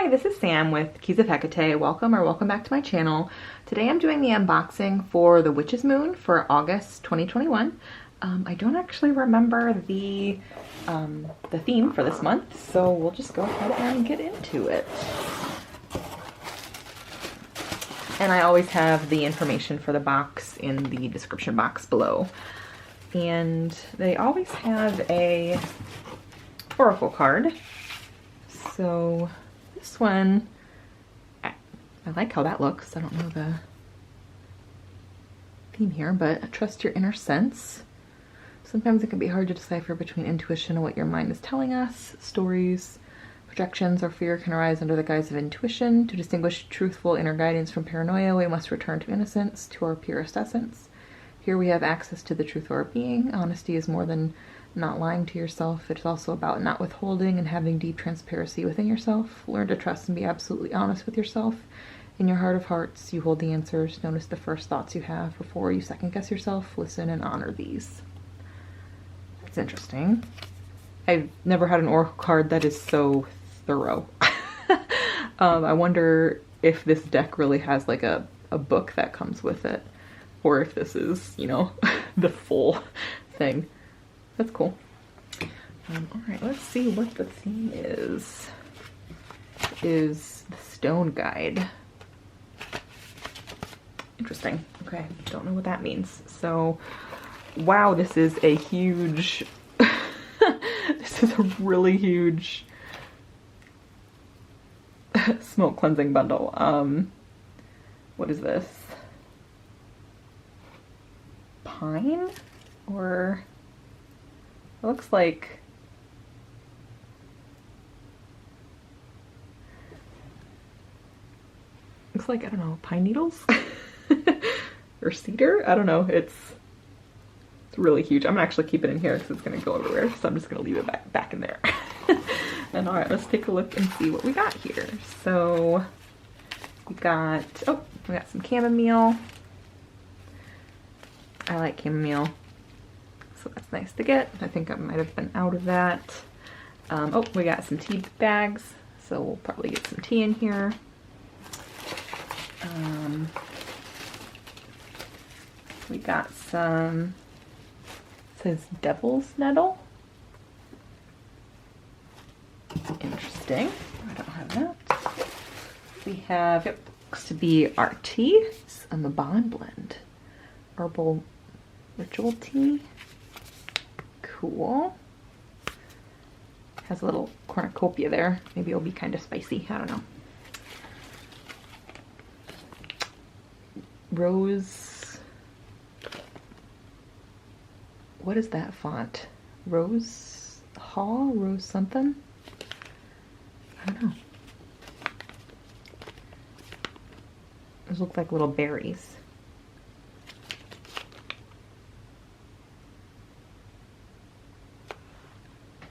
Hi, this is Sam with Keys of Hecate. Welcome back to my channel. Today I'm doing the unboxing for the Witch's Moon for August 2021. I don't actually remember the theme for this month, so we'll just go ahead and get into it. And I always have the information for the box in the description box below. And they always have a oracle card. So this one, I like how that looks. I don't know the theme here, but trust your inner sense. Sometimes it can be hard to decipher between intuition and what your mind is telling us. Stories, projections, or fear can arise under the guise of intuition. To distinguish truthful inner guidance from paranoia, we must return to innocence, to our purest essence. Here we have access to the truth of our being. Honesty is more than not lying to yourself. It's also about not withholding and having deep transparency within yourself. Learn to trust and be absolutely honest with yourself. In your heart of hearts, you hold the answers. Notice the first thoughts you have before you second guess yourself. Listen and honor these. That's interesting. I've never had an oracle card that is so thorough. I wonder if this deck really has like a book that comes with it, or if this is, you know, the full thing. That's cool. Alright, let's see what the theme is. It is the Stone Guide. Interesting. Okay, don't know what that means. So, wow, this is a huge... this is a really huge smoke cleansing bundle. What is this? Pine? Or... it looks like I don't know, pine needles or cedar. I don't know. It's really huge. I'm gonna actually keep it in here because it's gonna go everywhere. So I'm just gonna leave it back in there. And all right, let's take a look and see what we got here. So we got some chamomile. I like chamomile. So that's nice to get. I think I might have been out of that. We got some tea bags, so we'll probably get some tea in here. We got some, it says Devil's Nettle. Interesting. I don't have that. We have, it looks to be our tea. It's a Mabon blend. Herbal ritual tea. Cool. Has a little cornucopia there. Maybe it'll be kind of spicy. I don't know. Rose. What is that font? Rose Hall? Rose something? I don't know. Those look like little berries.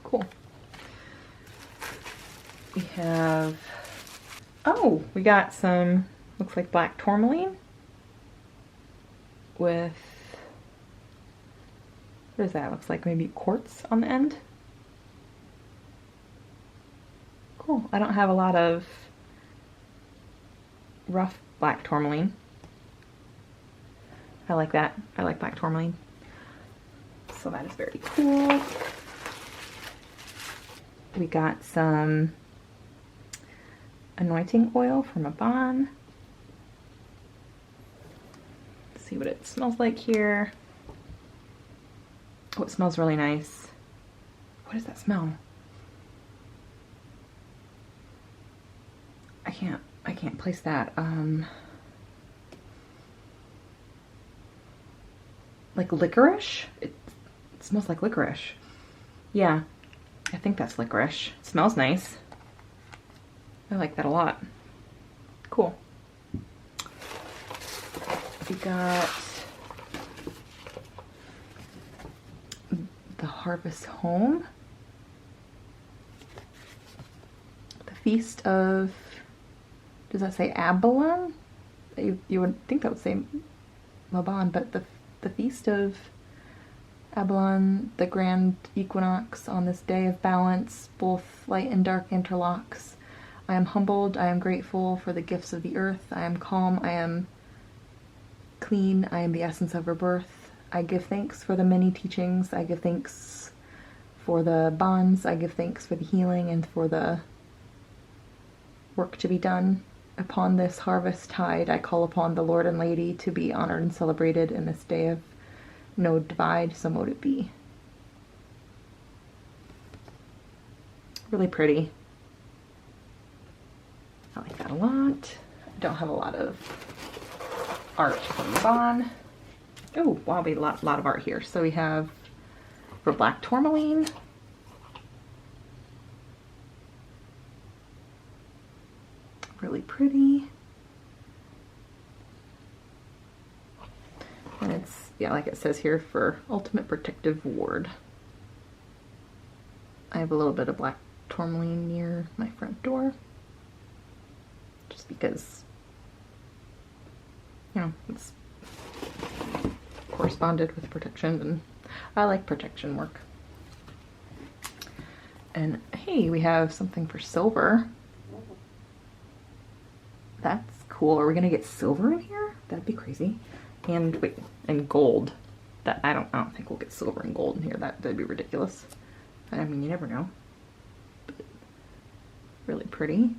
Cool. We have, we got some, looks like black tourmaline with, what is that? Looks like maybe quartz on the end. Cool. I don't have a lot of rough black tourmaline. I like that. I like black tourmaline. So that is very cool. We got some anointing oil from Mabon. Let's see what it smells like here. Oh, it smells really nice. What does that smell? I can't place that. Like licorice? It smells like licorice. Yeah. I think that's licorice. It smells nice. I like that a lot. Cool. We got the Harvest Home. The Feast of, does that say Abalone? You would think that would say Mabon, but the Feast of Abalone, the grand equinox, on this day of balance, both light and dark interlocks. I am humbled, I am grateful for the gifts of the earth, I am calm, I am clean, I am the essence of rebirth. I give thanks for the many teachings, I give thanks for the bonds, I give thanks for the healing and for the work to be done. Upon this harvest tide, I call upon the Lord and Lady to be honored and celebrated in this day of no divide, so mote it be. Really pretty. I like that a lot. I don't have a lot of art from Yvonne. Oh, wow, we have a lot of art here. So we have for black tourmaline. Really pretty. And it's, yeah, like it says here, for ultimate protective ward. I have a little bit of black tourmaline near my front door. Just because, you know, it's corresponded with protection, and I like protection work. And hey, we have something for silver. That's cool. Are we gonna get silver in here? That'd be crazy. And wait, and gold. That I don't think we'll get silver and gold in here. That'd be ridiculous. I mean, you never know. But really pretty.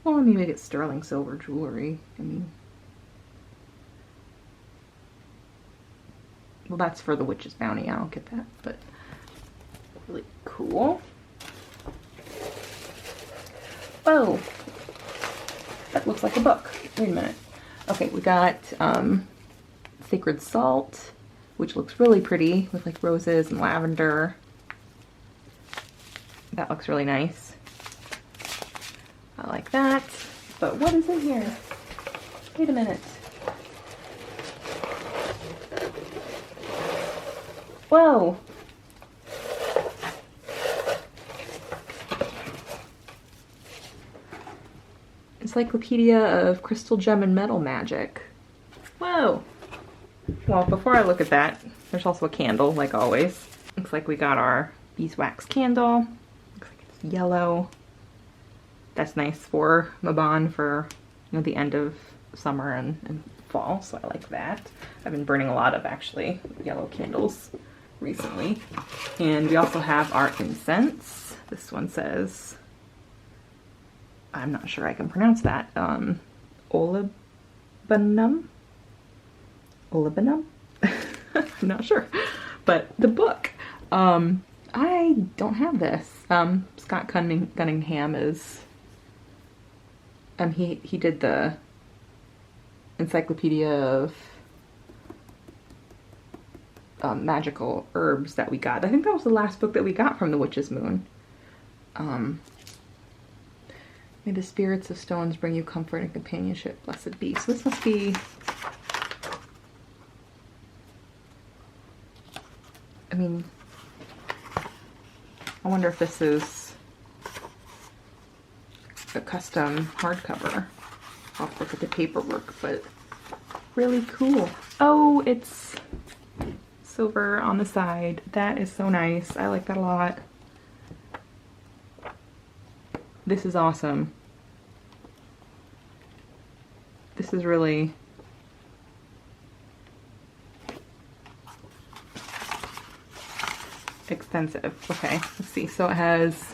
Well, maybe we get sterling silver jewelry. I mean, well, that's for the Witch's Bounty. I don't get that, but really cool. Oh, that looks like a book. Wait a minute. Okay, we got Sacred Salt, which looks really pretty with like roses and lavender. That looks really nice. I like that. But what is in here? Wait a minute. Whoa. Encyclopedia of Crystal, Gem, and Metal Magic. Whoa. Well, before I look at that, there's also a candle, like always. Looks like we got our beeswax candle. Looks like it's yellow. That's nice for Mabon for, you know, the end of summer and fall, so I like that. I've been burning a lot of actually yellow candles recently. And we also have our incense. This one says, I'm not sure I can pronounce that, olibanum? Olibanum? I'm not sure. But the book, I don't have this. Scott Cunningham is, he did the Encyclopedia of Magical Herbs that we got. I think that was the last book that we got from the Witch's Moon. May the spirits of stones bring you comfort and companionship, blessed be. So this must be, I mean, I wonder if this is a custom hardcover. I'll have to look at the paperwork, but really cool. Oh, it's silver on the side. That is so nice. I like that a lot. This is awesome. This is really expensive. Okay, let's see. So it has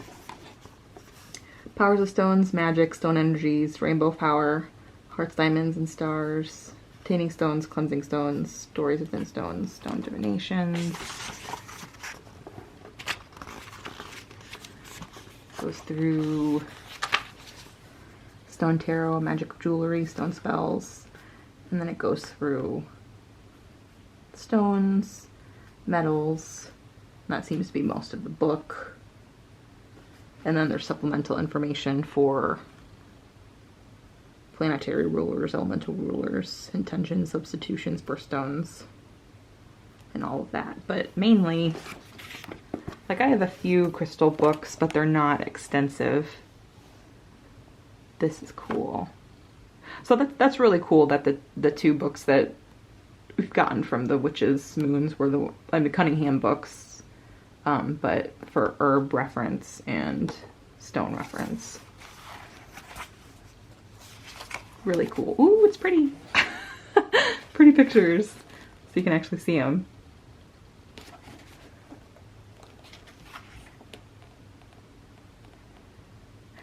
powers of stones, magic, stone energies, rainbow power, hearts, diamonds, and stars, obtaining stones, cleansing stones, stories within stones, stone divinations. Goes through stone tarot, magic jewelry, stone spells, and then it goes through stones, metals. That seems to be most of the book. And then there's supplemental information for planetary rulers, elemental rulers, intentions, substitutions, birthstones, and all of that. But mainly, like, I have a few crystal books, but they're not extensive. This is cool. So that's really cool that the two books that we've gotten from the Witch's Moons were the Cunningham books. but for herb reference and stone reference. Really cool. Ooh, it's pretty. Pretty pictures, so you can actually see them.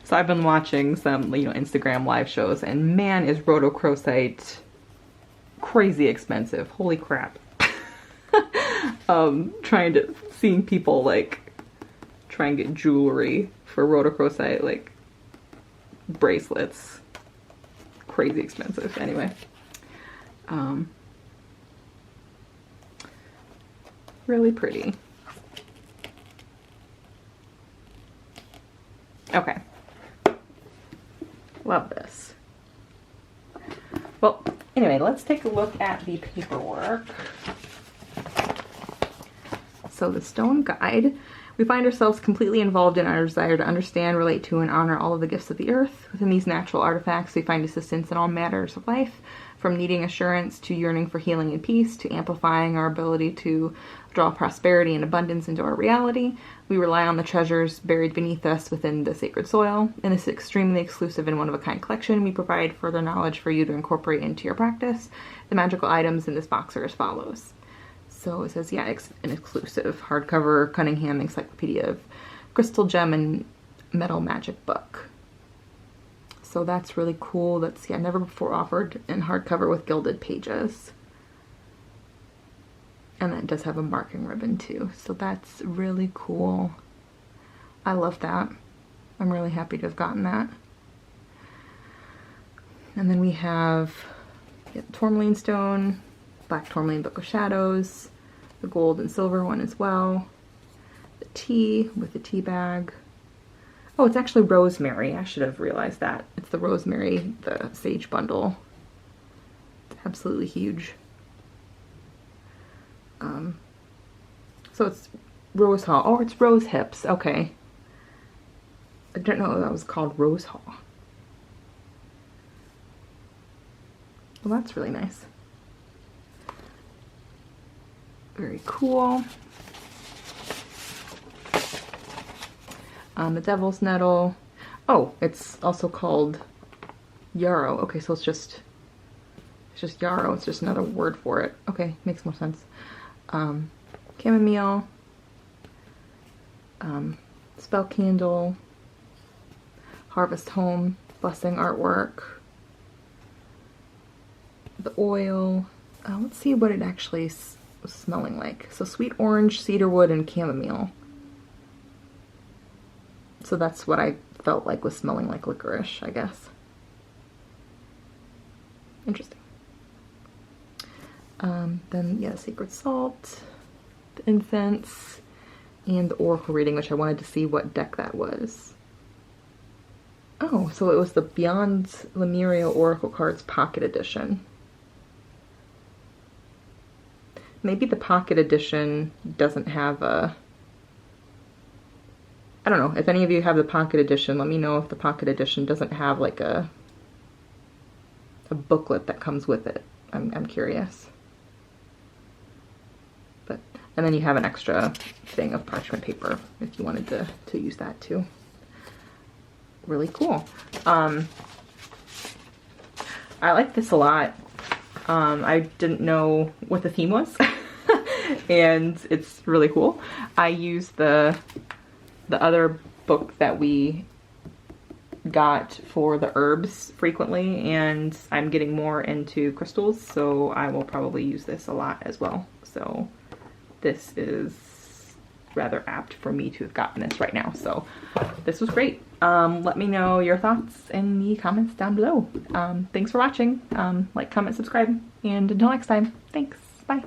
So I've been watching some, Instagram live shows, and man, is rhodochrosite crazy expensive. Holy crap. Seeing people like try and get jewelry for rhodochrosite, like bracelets. Crazy expensive. Anyway. Really pretty. Okay. Love this. Well, anyway, let's take a look at the paperwork. So the stone guide. We find ourselves completely involved in our desire to understand, relate to, and honor all of the gifts of the earth. Within these natural artifacts, we find assistance in all matters of life, from needing assurance to yearning for healing and peace, to amplifying our ability to draw prosperity and abundance into our reality. We rely on the treasures buried beneath us within the sacred soil. In this extremely exclusive and one-of-a-kind collection, we provide further knowledge for you to incorporate into your practice. The magical items in this box are as follows. So it says, yeah, an exclusive hardcover Cunningham Encyclopedia of Crystal Gem and Metal Magic book. So that's really cool. That's, yeah, never before offered in hardcover with gilded pages. And that does have a marking ribbon too. So that's really cool. I love that. I'm really happy to have gotten that. And then we have Tourmaline stone, Black Tourmaline Book of Shadows, the gold and silver one as well, the tea with the tea bag. Oh, it's actually rosemary. I should have realized that. It's the rosemary, the sage bundle. It's absolutely huge. So it's Rose Haw. Oh, it's Rose Hips. Okay. I didn't know that was called Rose Haw. Well, that's really nice. Very cool. The Devil's Nettle. Oh, it's also called yarrow. Okay, so it's just yarrow. It's just another word for it. Okay, makes more sense. Chamomile. Spell candle. Harvest Home. Blessing artwork. The oil. Let's see what it actually was smelling like. So sweet orange, cedarwood, and chamomile. So that's what I felt like was smelling like licorice, I guess. Interesting. Then, yeah, sacred salt, the incense, and the oracle reading, which I wanted to see what deck that was. Oh, so it was the Beyond Lemuria Oracle Cards Pocket Edition. Maybe the Pocket Edition doesn't have a... I don't know. If any of you have the Pocket Edition, let me know if the Pocket Edition doesn't have like a booklet that comes with it. I'm curious. But, and then you have an extra thing of parchment paper if you wanted to use that too. Really cool. I like this a lot. I didn't know what the theme was, and it's really cool. I use the other book that we got for the herbs frequently, and I'm getting more into crystals, so I will probably use this a lot as well. So this is rather apt for me to have gotten this right now. So this was great. Let me know your thoughts in the comments down below. Thanks for watching. Like, comment, subscribe, and until next time, thanks. Bye.